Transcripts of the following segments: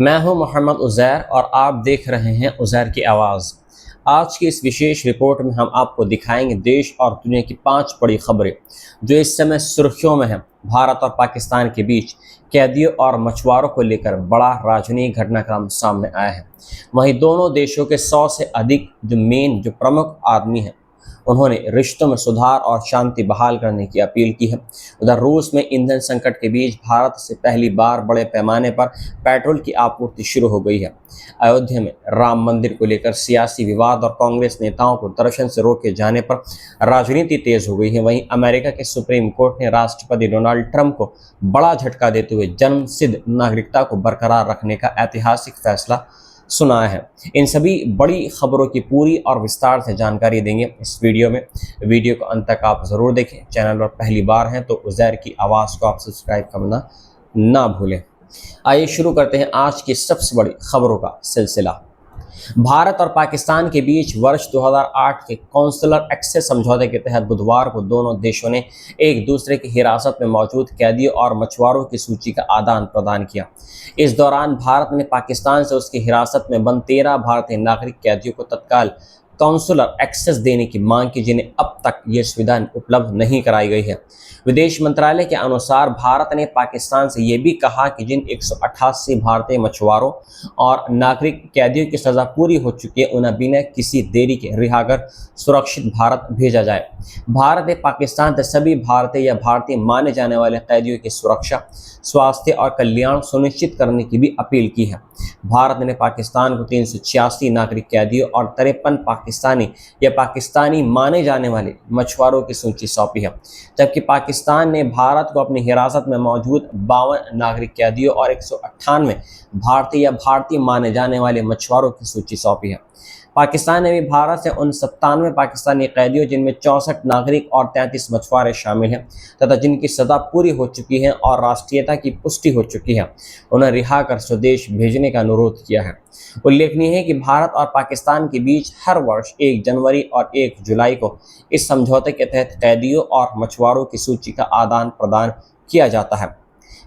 मैं हूं मोहम्मद उज़ैर और आप देख रहे हैं उज़ैर की आवाज़। आज की इस विशेष रिपोर्ट में हम आपको दिखाएंगे देश और दुनिया की 5 बड़ी खबरें जो इस समय सुर्खियों में हैं। भारत और पाकिस्तान के बीच कैदियों और मछुआरों को लेकर बड़ा राजनयिक घटनाक्रम सामने आया है। वहीं दोनों देशों के 100 से अधिक जो प्रमुख आदमी हैं, उन्होंने रिश्तों में सुधार और शांति बहाल करने की अपील की है। उधर रूस में ईंधन संकट के बीच भारत से पहली बार बड़े पैमाने पर पेट्रोल की आपूर्ति शुरू हो गई है। अयोध्या में राम मंदिर को लेकर सियासी विवाद और कांग्रेस नेताओं को दर्शन से रोके जाने पर राजनीति तेज हो गई है। वहीं अमेरिका के सुप्रीम कोर्ट ने राष्ट्रपति डोनाल्ड ट्रंप को बड़ा झटका देते हुए जन्मसिद्ध नागरिकता को बरकरार रखने का ऐतिहासिक फैसला सुनाया है। इन सभी बड़ी खबरों की पूरी और विस्तार से जानकारी देंगे इस वीडियो में। वीडियो को अंत तक आप ज़रूर देखें। चैनल पर पहली बार हैं तो उज़ैर की आवाज़ को आप सब्सक्राइब करना ना भूलें। आइए शुरू करते हैं आज की सबसे बड़ी खबरों का सिलसिला। भारत और पाकिस्तान के बीच वर्ष 2008 के कौंसलर एक्सेस समझौते के तहत बुधवार को दोनों देशों ने एक दूसरे की हिरासत में मौजूद कैदियों और मछुआरों की सूची का आदान प्रदान किया। इस दौरान भारत ने पाकिस्तान से उसकी हिरासत में बंद 13 भारतीय नागरिक कैदियों को तत्काल कौंसलर एक्सेस देने की मांग की, जिन्हें अब तक ये सुविधा उपलब्ध नहीं कराई गई है। विदेश मंत्रालय के अनुसार भारत ने पाकिस्तान से ये भी कहा कि जिन 188 भारतीय मछुआरों और नागरिक कैदियों की सज़ा पूरी हो चुकी है, उन्हें बिना किसी देरी के रिहा कर सुरक्षित भारत भेजा जाए। भारत ने पाकिस्तान से सभी भारतीय या भारतीय माने जाने वाले कैदियों की सुरक्षा, स्वास्थ्य और कल्याण सुनिश्चित करने की भी अपील की है। भारत ने पाकिस्तान को 386 नागरिक कैदियों और 53 पाकिस्तानी या पाकिस्तानी माने जाने वाले मछुआरों की सूची सौंपी है, जबकि पाकिस्तान ने भारत को अपनी हिरासत में मौजूद 52 नागरिक कैदियों और 198 भारतीय या भारतीय माने जाने वाले मछुआरों की सूची सौंपी है। पाकिस्तान ने भी भारत से उन 97 पाकिस्तानी कैदियों, जिनमें 64 नागरिक और 33 मछुआरे शामिल हैं तथा जिनकी सज़ा पूरी हो चुकी है और राष्ट्रीयता की पुष्टि हो चुकी है, उन्हें रिहा कर स्वदेश भेजने का अनुरोध किया है। उल्लेखनीय है कि भारत और पाकिस्तान के बीच हर वर्ष 1 जनवरी और 1 जुलाई को इस समझौते के तहत कैदियों और मछुआरों की सूची का आदान प्रदान किया जाता है।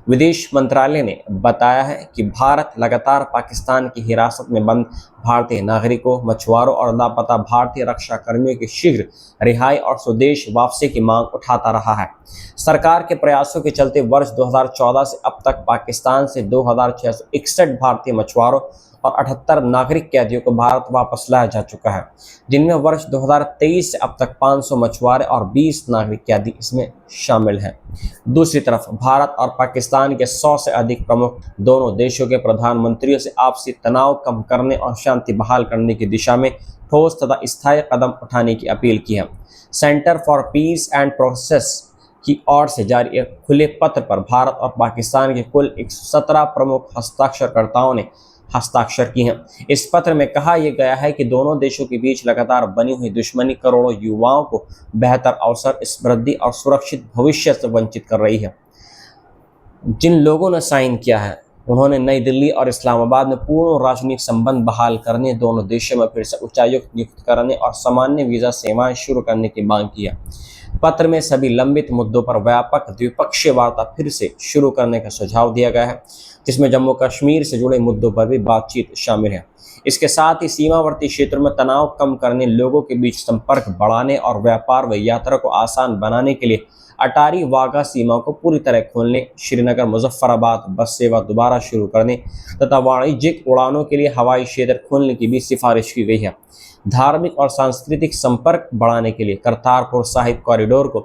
विदेश मंत्रालय ने बताया है कि भारत लगातार पाकिस्तान की हिरासत में बंद भारतीय नागरिकों, मछुआरों और लापता भारतीय रक्षा कर्मियों की शीघ्र रिहाई और स्वदेश वापसी की मांग उठाता रहा है। सरकार के प्रयासों के चलते वर्ष 2014 से अब तक पाकिस्तान से 2661 भारतीय मछुआरों और 78 नागरिक कैदियों को भारत वापस लाया जा चुका है, जिनमें वर्ष 2023 से अब तक 500 मछुआरे और 20 नागरिक कैदी इसमें शामिल हैं। दूसरी तरफ भारत और पाकिस्तान के 100 से अधिक प्रमुख दोनों देशों के प्रधानमंत्रियों से आपसी तनाव कम करने और शांति बहाल करने की दिशा में ठोस तथा स्थायी कदम उठाने की अपील की है। Centre for piece and process की ओर से जारी एक खुले पत्र पर भारत और पाकिस्तान के कुल 117 प्रमुख हस्ताक्षरकर्ताओं ने हस्ताक्षर की हैं। इस पत्र में कहा यह गया है कि दोनों देशों के बीच लगातार बनी हुई दुश्मनी करोड़ों युवाओं को बेहतर अवसर, समृद्धि और सुरक्षित भविष्य से वंचित कर रही है। जिन लोगों ने साइन किया है, उन्होंने नई दिल्ली और इस्लामाबाद में पूर्ण राजनीतिक संबंध बहाल करने, दोनों देशों में फिर से उच्चायुक्त नियुक्त करने और सामान्य वीज़ा सेवाएं शुरू करने की मांग की है। पत्र में सभी लंबित मुद्दों पर व्यापक द्विपक्षीय वार्ता फिर से शुरू करने का सुझाव दिया गया है, जिसमें जम्मू कश्मीर से जुड़े मुद्दों पर भी बातचीत शामिल है। इसके साथ ही सीमावर्ती क्षेत्रों में तनाव कम करने, लोगों के बीच संपर्क बढ़ाने और व्यापार व यात्रा को आसान बनाने के लिए अटारी वाघा सीमा को पूरी तरह खोलने, श्रीनगर मुजफ्फराबाद बस सेवा दोबारा शुरू करने तथा वाणिज्यिक उड़ानों के लिए हवाई क्षेत्र खोलने की भी सिफारिश की गई है। धार्मिक और सांस्कृतिक संपर्क बढ़ाने के लिए करतारपुर साहिब कॉरिडोर को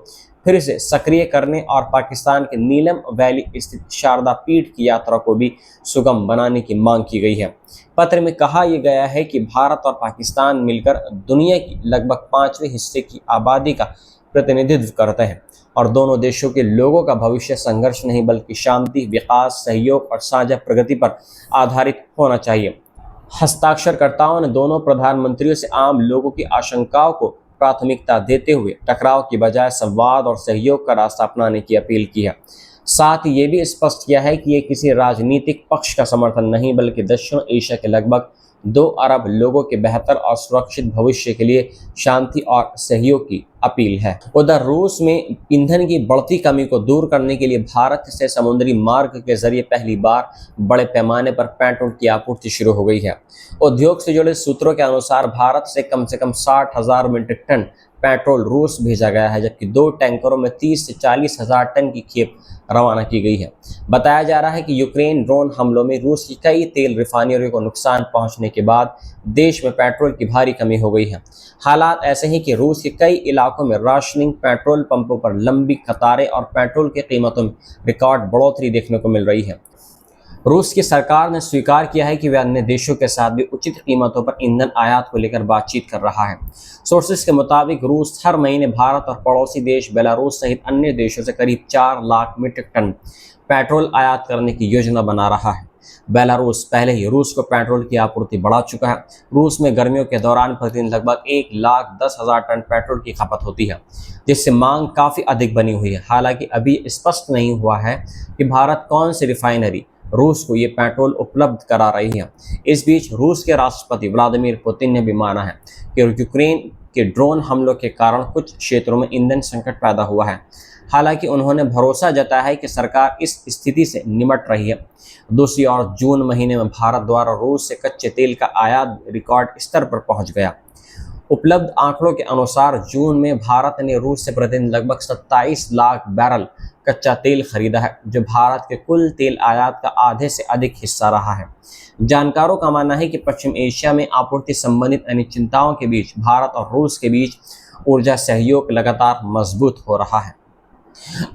फिर से सक्रिय करने और पाकिस्तान के नीलम वैली स्थित शारदा पीठ की यात्रा को भी सुगम बनाने की मांग की गई है। पत्र में कहा यह गया है कि भारत और पाकिस्तान मिलकर दुनिया की लगभग 5वें हिस्से की आबादी का प्रतिनिधित्व करते हैं और दोनों देशों के लोगों का भविष्य संघर्ष नहीं बल्कि शांति, विकास, सहयोग और साझा प्रगति पर आधारित होना चाहिए। हस्ताक्षरकर्ताओं ने दोनों प्रधानमंत्रियों से आम लोगों की आशंकाओं को प्राथमिकता देते हुए टकराव की बजाय संवाद और सहयोग का रास्ता अपनाने की अपील की है। साथ ही ये भी स्पष्ट किया है कि ये किसी राजनीतिक पक्ष का समर्थन नहीं बल्कि दक्षिण एशिया के लगभग 2 अरब लोगों के बेहतर और सुरक्षित भविष्य के लिए शांति और सहयोग की अपील है। उधर रूस में ईंधन की बढ़ती कमी को दूर करने के लिए भारत से समुद्री मार्ग के जरिए पहली बार बड़े पैमाने पर पेट्रोल की आपूर्ति शुरू हो गई है। उद्योग से जुड़े सूत्रों के अनुसार भारत से कम 60,000 मीट्रिक टन पेट्रोल रूस भेजा गया है, जबकि 2 टैंकरों में 30 से 40 हजार टन की खेप रवाना की गई है। बताया जा रहा है कि यूक्रेन ड्रोन हमलों में रूस की कई तेल रिफाइनरियों को नुकसान पहुंचने के बाद देश में पेट्रोल की भारी कमी हो गई है। हालात ऐसे हैं कि रूस के कई इलाकों में राशनिंग, पेट्रोल पंपों पर लंबी कतारें और पेट्रोल की कीमतों में रिकॉर्ड बढ़ोतरी देखने को मिल रही है। रूस की सरकार ने स्वीकार किया है कि वह अन्य देशों के साथ भी उचित कीमतों पर ईंधन आयात को लेकर बातचीत कर रहा है। सोर्सेस के मुताबिक रूस हर महीने भारत और पड़ोसी देश बेलारूस सहित अन्य देशों से करीब 4 लाख मीट्रिक टन पेट्रोल आयात करने की योजना बना रहा है। बेलारूस पहले ही रूस को पेट्रोल की आपूर्ति बढ़ा चुका है। रूस में गर्मियों के दौरान प्रतिदिन लगभग 1,10,000 टन पेट्रोल की खपत होती है, जिससे मांग काफ़ी अधिक बनी हुई है। हालांकि अभी स्पष्ट नहीं हुआ है कि भारत कौन सी रिफाइनरी रूस को ये पेट्रोल उपलब्ध करा रही है। इस बीच रूस के राष्ट्रपति व्लादिमीर पुतिन ने भी माना है कि यूक्रेन के ड्रोन हमलों के कारण कुछ क्षेत्रों में ईंधन संकट पैदा हुआ है। हालांकि उन्होंने भरोसा जताया है कि सरकार इस स्थिति से निपट रही है। दूसरी ओर जून महीने में भारत द्वारा रूस से कच्चे तेल का आयात रिकॉर्ड स्तर पर पहुंच गया। उपलब्ध आंकड़ों के अनुसार जून में भारत ने रूस से प्रतिदिन लगभग 27 लाख बैरल कच्चा तेल खरीदा है, जो भारत के कुल तेल आयात का आधे से अधिक हिस्सा रहा है। जानकारों का मानना है कि पश्चिम एशिया में आपूर्ति संबंधित अनिश्चितताओं के बीच भारत और रूस के बीच ऊर्जा सहयोग लगातार मजबूत हो रहा है।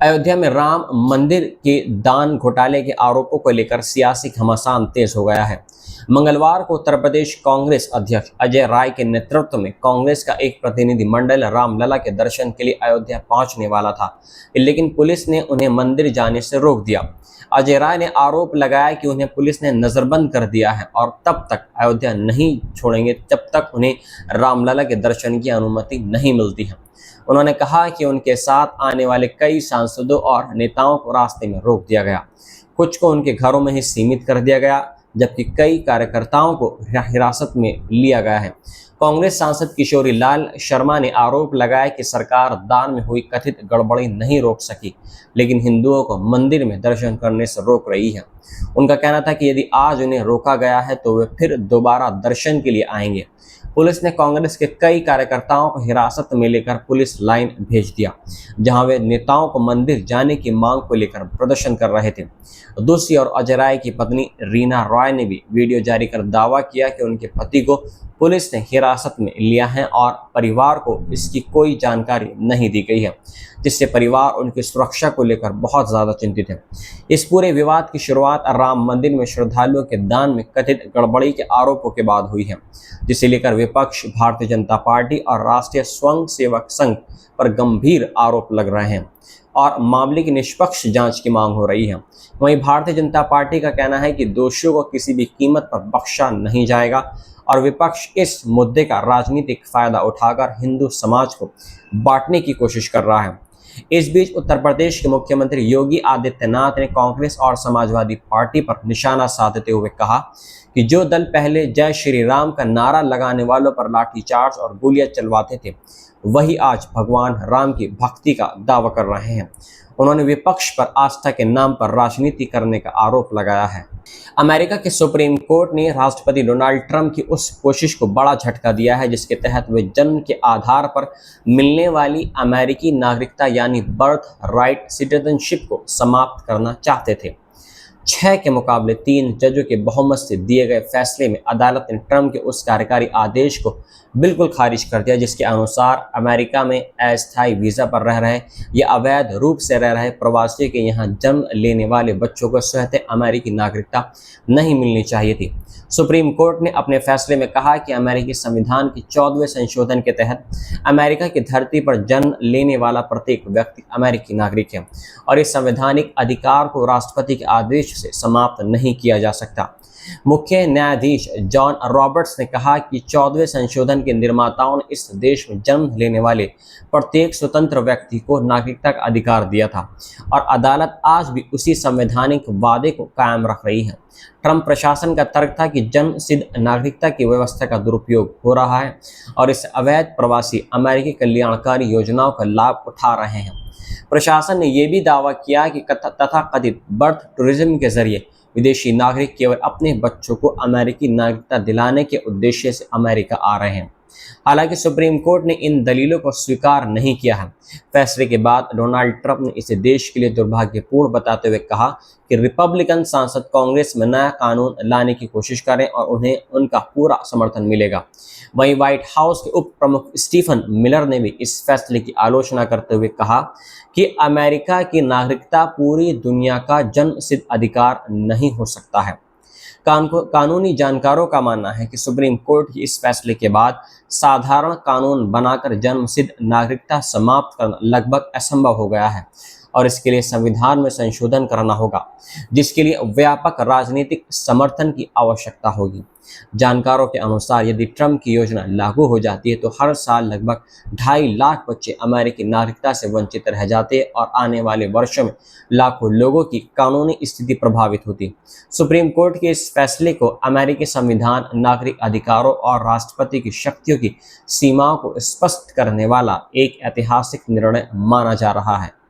अयोध्या में राम मंदिर के दान घोटाले के आरोपों को लेकर सियासी घमासान तेज हो गया है। मंगलवार को उत्तर प्रदेश कांग्रेस अध्यक्ष अजय राय के नेतृत्व में कांग्रेस का एक प्रतिनिधि मंडल रामलला के दर्शन के लिए अयोध्या पहुंचने वाला था, लेकिन पुलिस ने उन्हें मंदिर जाने से रोक दिया। अजय राय ने आरोप लगाया कि उन्हें पुलिस ने नजरबंद कर दिया है और तब तक अयोध्या नहीं छोड़ेंगे जब तक उन्हें रामलला के दर्शन की अनुमति नहीं मिलती है। उन्होंने कहा कि उनके साथ आने वाले कई सांसदों और नेताओं को रास्ते में रोक दिया गया, कुछ को उनके घरों में ही सीमित कर दिया गया, जबकि कई कार्यकर्ताओं को हिरासत में लिया गया है। कांग्रेस सांसद किशोरी लाल शर्मा ने आरोप लगाया कि सरकार दान में हुई कथित गड़बड़ी नहीं रोक सकी, लेकिन हिंदुओं को मंदिर में दर्शन करने से रोक रही है। उनका कहना था कि यदि आज उन्हें रोका गया है तो वे फिर दोबारा दर्शन के लिए आएंगे। पुलिस ने कांग्रेस के कई कार्यकर्ताओं को हिरासत में लेकर पुलिस लाइन भेज दिया, जहां वे नेताओं को मंदिर जाने की मांग को लेकर प्रदर्शन कर रहे थे। दूसरी ओर अजय राय की पत्नी रीना रॉय ने भी वीडियो जारी कर दावा किया कि उनके पति को पुलिस ने हिरासत में लिया है और परिवार को इसकी कोई जानकारी नहीं दी गई है, जिससे परिवार उनकी सुरक्षा को लेकर बहुत ज़्यादा चिंतित है। इस पूरे विवाद की शुरुआत राम मंदिर में श्रद्धालुओं के दान में कथित गड़बड़ी के आरोपों के बाद हुई है, जिसे लेकर विपक्ष, भारतीय जनता पार्टी और राष्ट्रीय स्वयं सेवक संघ पर गंभीर आरोप लग रहे हैं और मामले की निष्पक्ष जांच की मांग हो रही है। वहीं भारतीय जनता पार्टी का कहना है कि दोषियों को किसी भी कीमत पर बख्शा नहीं जाएगा और विपक्ष इस मुद्दे का राजनीतिक फायदा उठाकर हिंदू समाज को बांटने की कोशिश कर रहा है। इस बीच उत्तर प्रदेश के मुख्यमंत्री योगी आदित्यनाथ ने कांग्रेस और समाजवादी पार्टी पर निशाना साधते हुए कहा कि जो दल पहले जय श्री राम का नारा लगाने वालों पर लाठीचार्ज और गोलियां चलवाते थे, वही आज भगवान राम की भक्ति का दावा कर रहे हैं। उन्होंने विपक्ष पर आस्था के नाम पर राजनीति करने का आरोप लगाया है। अमेरिका के सुप्रीम कोर्ट ने राष्ट्रपति डोनाल्ड ट्रंप की उस कोशिश को बड़ा झटका दिया है जिसके तहत वे जन्म के आधार पर मिलने वाली अमेरिकी नागरिकता यानी बर्थ राइट सिटीजनशिप को समाप्त करना चाहते थे। 6 के मुकाबले 3 जजों के बहुमत से दिए गए फैसले में अदालत ने ट्रंप के उस कार्यकारी आदेश को बिल्कुल खारिज कर दिया जिसके अनुसार अमेरिका में अस्थायी वीज़ा पर रह रहे या अवैध रूप से रह रहे प्रवासियों के यहाँ जन्म लेने वाले बच्चों को स्वतः अमेरिकी नागरिकता नहीं मिलनी चाहिए थी। सुप्रीम कोर्ट ने अपने फैसले में कहा कि अमेरिकी संविधान के 14वें संशोधन के तहत अमेरिका की धरती पर जन्म लेने वाला प्रत्येक व्यक्ति अमेरिकी नागरिक है और इस संवैधानिक अधिकार को राष्ट्रपति के आदेश से समाप्त नहीं किया जा सकता। मुख्य न्यायाधीश जॉन रॉबर्ट्स ने कहा कि 14वें संशोधन के निर्माताओं ने इस देश में जन्म लेने वाले प्रत्येक स्वतंत्र व्यक्ति को नागरिकता का अधिकार दिया था और अदालत आज भी उसी संवैधानिक वादे को कायम रख रही है। ट्रंप प्रशासन का तर्क था कि जन्म सिद्ध नागरिकता की व्यवस्था का दुरुपयोग हो रहा है और इस अवैध प्रवासी अमेरिकी कल्याणकारी योजनाओं का लाभ उठा रहे हैं। प्रशासन ने यह भी दावा किया कि तथाकथित बर्थ टूरिज्म के जरिए विदेशी नागरिक केवल अपने बच्चों को अमेरिकी नागरिकता दिलाने के उद्देश्य से अमेरिका आ रहे हैं। हालांकि सुप्रीम कोर्ट ने इन दलीलों को स्वीकार नहीं किया है। फैसले के बाद डोनाल्ड ट्रंप ने इसे देश के लिए दुर्भाग्यपूर्ण बताते हुए कहा कि रिपब्लिकन सांसद कांग्रेस में नया कानून लाने की कोशिश करें और उन्हें उनका पूरा समर्थन मिलेगा। वहीं व्हाइट हाउस के उप प्रमुख स्टीफन मिलर ने भी इस फैसले की आलोचना करते हुए कहा कि अमेरिका की नागरिकता पूरी दुनिया का जन्म सिद्ध अधिकार नहीं हो सकता है। कानूनी जानकारों का मानना है कि सुप्रीम कोर्ट के इस फैसले के बाद साधारण कानून बनाकर जन्म सिद्ध नागरिकता समाप्त करना लगभग असंभव हो गया है और इसके लिए संविधान में संशोधन करना होगा, जिसके लिए व्यापक राजनीतिक समर्थन की आवश्यकता होगी। जानकारों के अनुसार यदि ट्रंप की योजना लागू हो जाती है तो हर साल लगभग 2.5 लाख बच्चे अमेरिकी नागरिकता से वंचित रह जाते और आने वाले वर्षों में लाखों लोगों की कानूनी स्थिति प्रभावित होती। सुप्रीम कोर्ट के इस फैसले को अमेरिकी संविधान, नागरिक अधिकारों और राष्ट्रपति की शक्तियों की सीमाओं को स्पष्ट करने वाला एक ऐतिहासिक निर्णय माना जा रहा है।